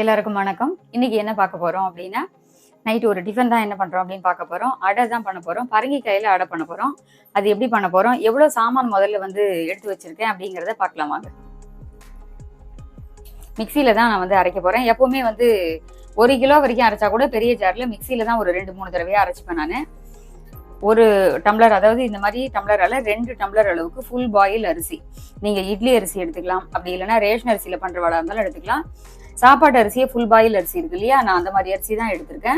எல்லாருக்கும் வணக்கம். இன்னைக்கு என்ன பார்க்க போறோம் அப்படின்னா, நைட் ஒரு டிஃபன் தான் என்ன பண்றோம் அப்படின்னு பார்க்க போறோம். அடை தான் பண்ண போறோம். பரங்கிக்காயில அடை பண்ண போறோம். அது எப்படி பண்ண போறோம், எவ்வளவு சாமான் முதல்ல வந்து எடுத்து வச்சிருக்கேன் அப்படிங்கிறத பார்க்கலாம் வாங்க. மிக்சியில தான் நான் வந்து அரைக்க போறேன். எப்பவுமே வந்து 1 கிலோ வரைக்கும் அரைச்சா கூட பெரிய ஜார்ல மிக்சியில தான் ஒரு 2-3 தடவையா அரைச்சிப்பேன் நான். ஒரு டம்ளர், அதாவது இந்த மாதிரி டம்ளரால 2 டம்ளர் அளவுக்கு ஃபுல் பாயில் அரிசி. நீங்க இட்லி அரிசி எடுத்துக்கலாம், அப்படி இல்லைன்னா ரேஷன் அரிசியில பண்ற வடை இருந்தாலும் எடுத்துக்கலாம். சாப்பாட்டு அரிசியே ஃபுல் பாயில் அரிசி இருக்கு இல்லையா, நான் அந்த மாதிரி அரிசி தான் எடுத்திருக்கேன்.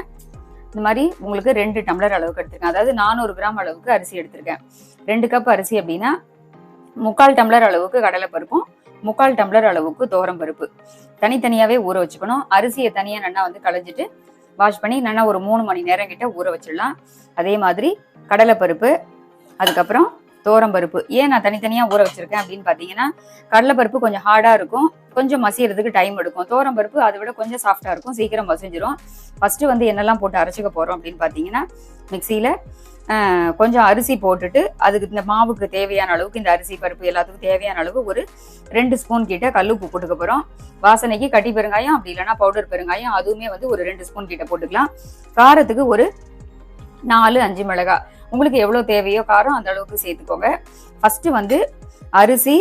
இந்த மாதிரி உங்களுக்கு 2 டம்ளர் அளவுக்கு எடுத்திருக்கேன். அதாவது 400 கிராம் அளவுக்கு அரிசி எடுத்திருக்கேன். 2 கப் அரிசி அப்படின்னா 3/4 டம்ளர் அளவுக்கு கடலைப்பருப்பும் 3/4 டம்ளர் அளவுக்கு துவரம்பருப்பு தனித்தனியாவே ஊற வச்சுக்கணும். அரிசியை தனியா நல்லா வந்து களைஞ்சிட்டு வாஷ் பண்ணி நல்லா ஒரு 3 மணி நேரம் கிட்ட ஊற வச்சிடலாம். அதே மாதிரி கடலைப்பருப்பு, அதுக்கப்புறம் துவரம்பருப்பு. ஏன் நான் தனித்தனியா ஊற வச்சிருக்கேன் அப்படின்னு பாத்தீங்கன்னா, கடலைப்பருப்பு கொஞ்சம் ஹார்டா இருக்கும், கொஞ்சம் மசியறதுக்கு டைம் எடுக்கும். துவரம்பருப்பு அதை விட கொஞ்சம் சாஃப்டா இருக்கும், சீக்கிரம் மசிஞ்சிரும். ஃபர்ஸ்ட் வந்து என்னெல்லாம் போட்டு அரைச்சிக்க போறோம் அப்படின்னு பாத்தீங்கன்னா, மிக்சியில கொஞ்சம் அரிசி போட்டுட்டு அதுக்கு இந்த மாவுக்கு தேவையான அளவுக்கு இந்த அரிசி பருப்பு எல்லாத்துக்கும் தேவையான அளவு ஒரு 2 ஸ்பூன் கிட்ட கல்லுப்பு போட்டுக்க போறோம். வாசனைக்கு கட்டி பெருங்காயம், அப்படி இல்லைன்னா பவுடர் பெருங்காயம், அதுவுமே வந்து ஒரு 2 ஸ்பூன் கிட்ட போட்டுக்கலாம். காரத்துக்கு ஒரு 4-5 மிளகாய், உங்களுக்கு எவ்வளவு தேவையோ காரம் அந்த அளவுக்கு சேர்த்துக்கோங்க. ஃபர்ஸ்ட் வந்து அரிசி,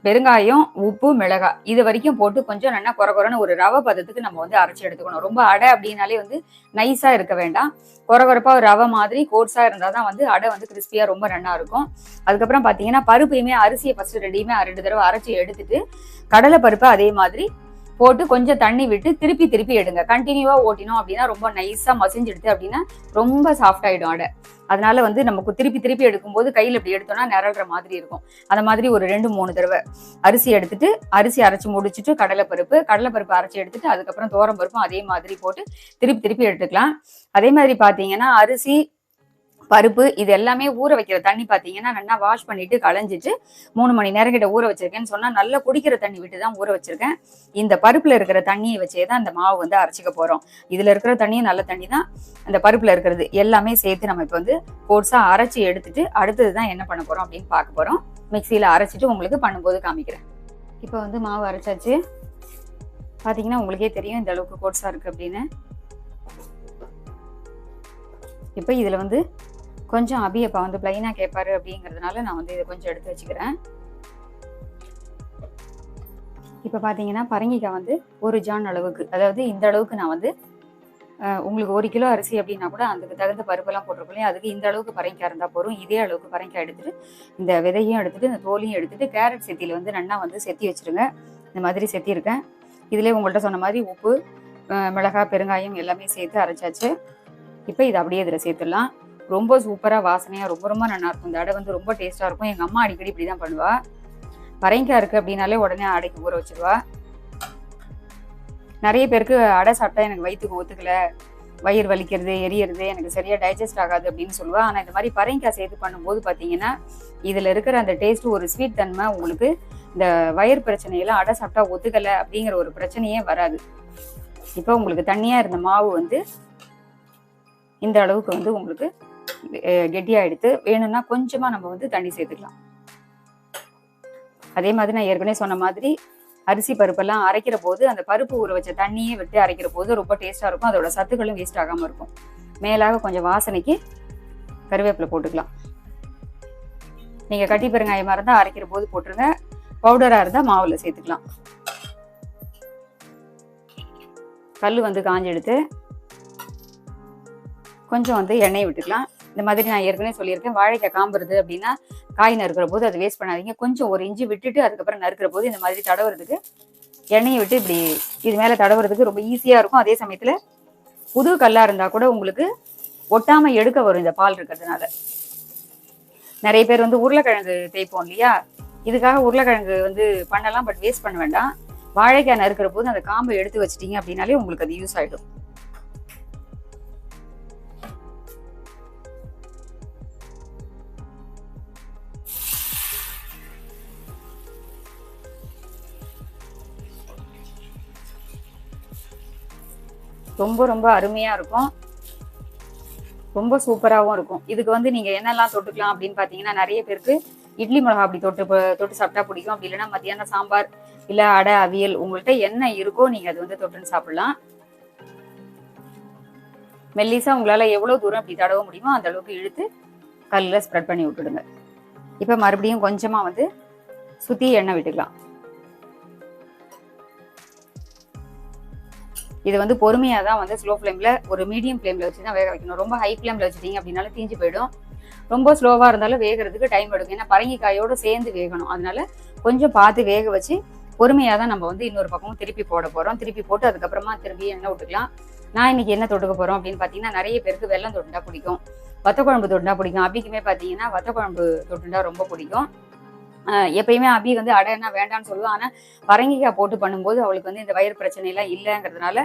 பெருங்காயம், உப்பு, மிளகாய் இது வரைக்கும் போட்டு கொஞ்சம் நல்லா கொரகொரன்னு ஒரு ரவை பதத்துக்கு நம்ம வந்து அரைச்சி எடுத்துக்கணும். ரொம்ப அடை அப்படின்னாலே வந்து நைஸா இருக்க வேண்டாம், கொரகொரப்பா ஒரு ரவை மாதிரி கோர்ஸா இருந்தாதான் வந்து அடை வந்து கிறிஸ்பியா ரொம்ப நல்லா இருக்கும். அதுக்கப்புறம் பாத்தீங்கன்னா பருப்பையுமே அரிசியை ஃபர்ஸ்ட் ரெடியுமே 2 தடவை அரைச்சி எடுத்துட்டு கடலை பருப்பை அதே மாதிரி போட்டு கொஞ்சம் தண்ணி விட்டு திருப்பி திருப்பி எடுங்க. கண்டினியூவா ஓட்டினோம் அப்படின்னா ரொம்ப நைஸா மசிஞ்செடுத்து அப்படின்னா ரொம்ப சாஃப்ட் ஆயிடும் அடை. அதனால வந்து நமக்கு திருப்பி திருப்பி எடுக்கும்போது கையில் இப்படி எடுத்தோம்னா நிரல்ற மாதிரி இருக்கும். அந்த மாதிரி ஒரு 2-3 தடவை அரிசி எடுத்துட்டு அரிசி அரைச்சி முடிச்சுட்டு கடலைப்பருப்பு அரைச்சி எடுத்துட்டு அதுக்கப்புறம் துவரம்பருப்பும் அதே மாதிரி போட்டு திருப்பி திருப்பி எடுத்துக்கலாம். அதே மாதிரி பாத்தீங்கன்னா அரிசி, பருப்பு இது எல்லாமே ஊற வைக்கிற தண்ணி பாத்தீங்கன்னா நல்லா வாஷ் பண்ணிட்டு களைஞ்சிட்டு 3 மணி நேரம் கிட்ட ஊற வச்சிருக்கேன்னு சொன்னா நல்லா குடிக்கிற தண்ணி விட்டு தான் ஊற வச்சிருக்கேன். இந்த பருப்புல இருக்கிற தண்ணியை வச்சே தான் இந்த மாவு வந்து அரைச்சிக்க போறோம். இதுல இருக்கிற தண்ணியும் நல்ல தண்ணி தான், அந்த பருப்புல இருக்கிறது எல்லாமே சேர்த்து நம்ம இப்ப வந்து கோர்ஸா அரைச்சி எடுத்துட்டு அடுத்ததுதான் என்ன பண்ண போறோம் அப்படின்னு பார்க்க போறோம். மிக்சியில அரைச்சிட்டு உங்களுக்கு பண்ணும்போது காமிக்கிறேன். இப்ப வந்து மாவு அரைச்சாச்சு. பாத்தீங்கன்னா உங்களுக்கே தெரியும் இந்த அளவுக்கு கோர்ஸா இருக்கு அப்படின்னு. இப்ப இதுல வந்து கொஞ்சம் அபியப்பா வந்து பிளைனா கேட்பாரு அப்படிங்கிறதுனால நான் வந்து இதை கொஞ்சம் எடுத்து வச்சுக்கிறேன். இப்ப பாத்தீங்கன்னா பரங்கிக்காய் வந்து 1 ஜான் அளவுக்கு, அதாவது இந்த அளவுக்கு நான் வந்து உங்களுக்கு 1 கிலோ அரிசி அப்படின்னா கூட அதுக்கு தகுந்த பருப்பெல்லாம் போட்டிருக்கோம், அதுக்கு இந்த அளவுக்கு பரங்கிக்காய் இருந்தா போதும். இதே அளவுக்கு பரங்கிக்காய் எடுத்துட்டு இந்த விதையும் எடுத்துட்டு இந்த தோலையும் எடுத்துட்டு கேரட் செத்தியில வந்து நல்லா வந்து செத்தி வச்சிருங்க. இந்த மாதிரி செத்தி இருக்கேன். இதுலேயே உங்கள்கிட்ட சொன்ன மாதிரி உப்பு, மிளகாய், பெருங்காயம் எல்லாமே சேர்த்து அரைச்சாச்சு. இப்போ இதை அப்படியே இதில் சேர்த்துடலாம். ரொம்ப சூப்பரா வாசனையா ரொம்ப ரொம்ப நல்லா இருக்கும். இந்த அடை வந்து ரொம்ப டேஸ்டா இருக்கும். எங்க அம்மா அடிக்கடி இப்படிதான் பண்ணுவா. பரங்கிக்காய் இருக்கு அப்படின்னாலே உடனே அடைக்கு ஊற வச்சிருவா. நிறைய பேருக்கு அடை சாப்பிட்டா எனக்கு வயிற்றுக்கு ஒத்துக்கல, வயிறு வலிக்கிறது, எரியறது, எனக்கு சரியா டைஜஸ்ட் ஆகாது அப்படின்னு சொல்லுவா. ஆனா இந்த மாதிரி பரங்கிக்காய் சேர்த்து பண்ணும்போது பாத்தீங்கன்னா இதுல இருக்கிற அந்த டேஸ்ட், ஒரு ஸ்வீட் தன்மை, உங்களுக்கு இந்த வயிறு பிரச்சனையெல்லாம் அடை சாப்பிட்டா ஒத்துக்கல அப்படிங்கிற ஒரு பிரச்சனையே வராது. இப்போ உங்களுக்கு தண்ணியா இருந்த மாவு வந்து இந்த அளவுக்கு வந்து உங்களுக்கு கெட்டியா எடுத்து வேணும்னா கொஞ்சமா நம்ம வந்து தண்ணி சேர்த்துக்கலாம். அதே மாதிரி நான் ஏற்கனவே சொன்ன மாதிரி அரிசி பருப்பெல்லாம் அரைக்கிற போது அந்த பருப்பு ஊற வச்ச தண்ணியே விட்டு அரைக்கிற போது ரொம்ப டேஸ்டா இருக்கும். அதோட சத்துக்களும் வேஸ்ட் ஆகாம இருக்கும். மேலாக கொஞ்சம் வாசனைக்கு கருவேப்பிலை போட்டுக்கலாம். நீங்க கட்டி பெருங்காயமா இருந்தா அரைக்கிற போது போட்டுருங்க, பவுடரா இருந்தா மாவுல சேர்த்துக்கலாம். கல் வந்து காஞ்சி எடுத்து கொஞ்சம் வந்து எண்ணெய் விட்டுக்கலாம். இந்த மாதிரி நான் ஏற்கனவே சொல்லியிருக்கேன், வாழைக்காய் காம்புறது அப்படின்னா காய் நறுக்கிற போது அதை வேஸ்ட் பண்ணாதீங்க. கொஞ்சம் 1 இன்ச்சு விட்டுட்டு அதுக்கப்புறம் நறுக்கிற போது இந்த மாதிரி தடவுறதுக்கு எண்ணெயை விட்டு இப்படி இது மேல தடவுறதுக்கு ரொம்ப ஈஸியா இருக்கும். அதே சமயத்துல புது கல்லா இருந்தா கூட உங்களுக்கு ஒட்டாம எடுக்க வரும் இந்த பால் இருக்கிறதுனால. நிறைய பேர் வந்து உருளைக்கிழங்கு தேய்ப்போம் இல்லையா, இதுக்காக உருளைக்கிழங்கு வந்து பண்ணலாம், பட் வேஸ்ட் பண்ண வேண்டாம். வாழைக்காய் நறுக்கிற போது அந்த காம்பை எடுத்து வச்சிட்டீங்க அப்படின்னாலே உங்களுக்கு அது யூஸ் ஆயிடும். ரொம்ப ரொம்ப அருமையா இருக்கும், ரொம்ப சூப்பராகவும் இருக்கும். இதுக்கு வந்து நீங்க என்னெல்லாம் தொட்டுக்கலாம் அப்படின்னு பாத்தீங்கன்னா, நிறைய பேருக்கு இட்லி மிளகா அப்படி தொட்டு சாப்பிட்டா பிடிக்கும். அப்படி இல்லைன்னா மத்தியானம் சாம்பார் இல்லை அடை, அவியல், உங்கள்கிட்ட என்ன இருக்கோ நீங்கள் அது வந்து தொட்டுன்னு சாப்பிடலாம். மெல்லிசா உங்களால் எவ்வளோ தூரம் அப்படி தடவ முடியுமோ அந்த அளவுக்கு இழுத்து கல்லில் ஸ்ப்ரெட் பண்ணி விட்டுடுங்க. இப்போ மறுபடியும் கொஞ்சமாக வந்து சுற்றி எண்ணெய் விட்டுக்கலாம். இது வந்து பொறுமையாக தான் வந்து ஸ்லோ ஃப்ளேமில் ஒரு மீடியம் ஃப்ளேமில் வச்சு தான் வேக வைக்கணும். ரொம்ப ஹை ஃப்ளேமில் வச்சுட்டீங்க அப்படின்னாலும் தீஞ்சு போயிடும். ரொம்ப ஸ்லோவாக இருந்தாலும் வேகிறதுக்கு டைம் எடுக்கும். ஏன்னா பரங்கிக்காயோடு சேர்ந்து வேகணும். அதனால கொஞ்சம் பார்த்து வேக வச்சு பொறுமையாக தான் நம்ம வந்து இன்னொரு பக்கமும் திருப்பி போட போகிறோம். திருப்பி போட்டு அதுக்கப்புறமா திருப்பி எண்ணெய் விட்டுக்கலாம். நான் இன்னைக்கு என்ன தொட்டுக்க போகிறோம் அப்படின்னு பார்த்தீங்கன்னா, நிறைய பேருக்கு வெல்லம் தொட்டுண்டா பிடிக்கும், வத்த குழம்பு தொட்டுண்டா பிடிக்கும். அபிக்குமே பார்த்தீங்கன்னா வத்த குழம்பு தொட்டுண்டா ரொம்ப பிடிக்கும். எப்பயுமே அபி வந்து அடைன்னா வேண்டான்னு சொல்லுவாள். ஆனால் பரங்கிக்காய் போட்டு பண்ணும்போது அவளுக்கு வந்து இந்த வயிறு பிரச்சனைலாம் இல்லைங்கிறதுனால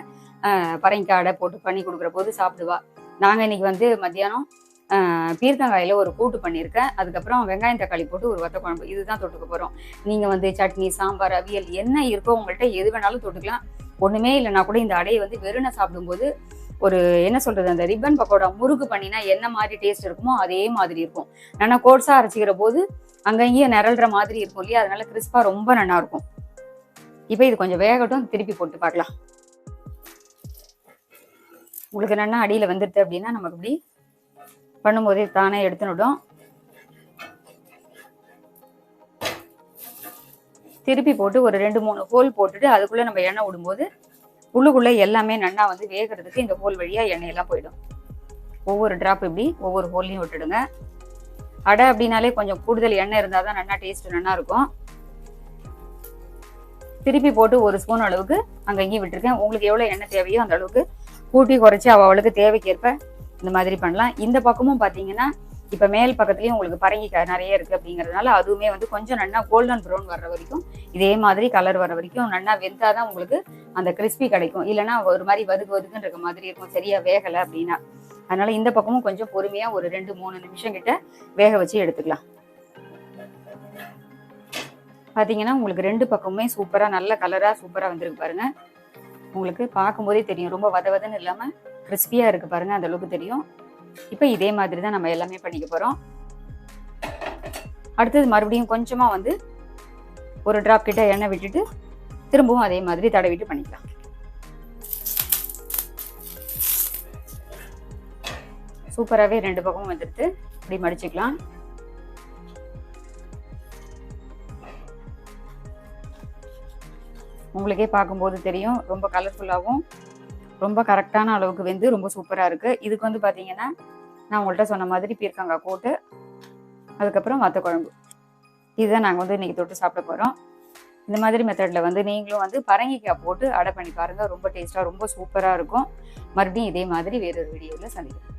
பரங்கிக்காய் அடை போட்டு பண்ணி கொடுக்குற போது சாப்பிடுவா. நாங்கள் இன்னைக்கு வந்து மத்தியானம் பீர்க்கங்காயில் ஒரு கூட்டு பண்ணியிருக்கேன். அதுக்கப்புறம் வெங்காயம் தக்காளி போட்டு ஒரு வத்த குழம்பு, இதுதான் தொட்டுக்க போகிறோம். நீங்கள் வந்து சட்னி, சாம்பார், அவியல் என்ன இருக்கோ உங்கள்கிட்ட எது வேணாலும் தொட்டுக்கலாம். ஒன்றுமே இல்லைனா கூட இந்த அடையை வந்து வெறுனை சாப்பிடும்போது ஒரு என்ன சொல்கிறது, அந்த ரிப்பன் பக்கோடா முறுக்கு பண்ணினா என்ன மாதிரி டேஸ்ட் இருக்குமோ அதே மாதிரி இருக்கும். ஆனால் கோட்ஸாக அரைச்சிக்கிற போது அங்கங்கேயும் நிரல்ற மாதிரி இருக்கும் இல்லையா, அதனால கிறிஸ்பா ரொம்ப நல்லா இருக்கும். இப்போ இது கொஞ்சம் வேகட்டும், திருப்பி போட்டு பார்க்கலாம். உங்களுக்கு நல்லா அடியில் வந்துடுது அப்படின்னா நமக்கு இப்படி பண்ணும்போதே தானே எடுத்துனுடும். திருப்பி போட்டு ஒரு 2-3 ஹோல் போட்டுட்டு அதுக்குள்ளே நம்ம எண்ணெய் விடும்போது உள்ளுக்குள்ளே எல்லாமே நல்லா வந்து வேகிறதுக்கு இந்த ஹோல் வழியாக எண்ணெயெல்லாம் போயிடும். ஒவ்வொரு ட்ராப் இப்படி ஒவ்வொரு ஹோல்லையும் விட்டுடுங்க. அடை அப்படின்னாலே கொஞ்சம் கூடுதல் எண்ணெய் இருந்தால் தான் நல்லா டேஸ்ட் நல்லா இருக்கும். திருப்பி போட்டு 1 ஸ்பூன் அளவுக்கு அங்கங்கேயும் விட்டுருக்கேன். உங்களுக்கு எவ்வளோ எண்ணெய் தேவையோ அந்த அளவுக்கு கூட்டி குறைச்சி அவளுக்கு தேவைக்கேற்ப இந்த மாதிரி பண்ணலாம். இந்த பக்கமும் பார்த்தீங்கன்னா இப்போ மேல் பக்கத்துலேயும் உங்களுக்கு பரங்கிக்காய் நிறைய இருக்குது அப்படிங்கிறதுனால அதுவுமே வந்து கொஞ்சம் நல்லா கோல்டன் ப்ரௌன் வர்ற வரைக்கும் இதே மாதிரி கலர் வர வரைக்கும் நல்லா வெந்தாதான் உங்களுக்கு அந்த கிறிஸ்பி கிடைக்கும். இல்லைன்னா ஒரு மாதிரி வதுக்குன்னு இருக்க மாதிரி இருக்கும் சரியா வேகலை அப்படின்னா. அதனால இந்த பக்கமும் கொஞ்சம் பொறுமையாக ஒரு 2-3 நிமிஷம் கிட்ட வேக வச்சு எடுத்துக்கலாம். பார்த்தீங்கன்னா உங்களுக்கு 2 பக்கமுமே சூப்பராக நல்ல கலராக சூப்பராக வந்திருக்கு பாருங்க. உங்களுக்கு பார்க்கும்போதே தெரியும், ரொம்ப வதன்னு இல்லாமல் கிறிஸ்பியாக இருக்குது பாருங்க, அந்த அளவுக்கு தெரியும். இப்போ இதே மாதிரி தான் நம்ம எல்லாமே பண்ணிக்க போகிறோம். அடுத்தது மறுபடியும் கொஞ்சமாக வந்து ஒரு ட்ராப் கிட்ட எண்ணெய் விட்டுட்டு திரும்பவும் அதே மாதிரி தடவிட்டு பண்ணிக்கலாம். சூப்பராகவே 2 பக்கமும் வந்துடுது. இப்படி மடிச்சுக்கலாம். உங்களுக்கே பார்க்கும்போது தெரியும் ரொம்ப கலர்ஃபுல்லாகவும் ரொம்ப கரெக்டான அளவுக்கு வெந்து ரொம்ப சூப்பராக இருக்குது. இதுக்கு வந்து பார்த்தீங்கன்னா நான் உங்கள்கிட்ட சொன்ன மாதிரி பீர்க்கங்காய் போட்டு அதுக்கப்புறம் வத்த குழம்பு இதுதான் நாங்கள் வந்து இன்றைக்கி தொட்டு சாப்பிட போகிறோம். இந்த மாதிரி மெத்தடில் வந்து நீங்களும் வந்து பரங்கிக்காய் போட்டு அடை பண்ணி பாருங்கள். ரொம்ப டேஸ்ட்டாக ரொம்ப சூப்பராக இருக்கும். மறுபடியும் இதே மாதிரி வேறொரு வீடியோவில் சந்திக்கிறேன்.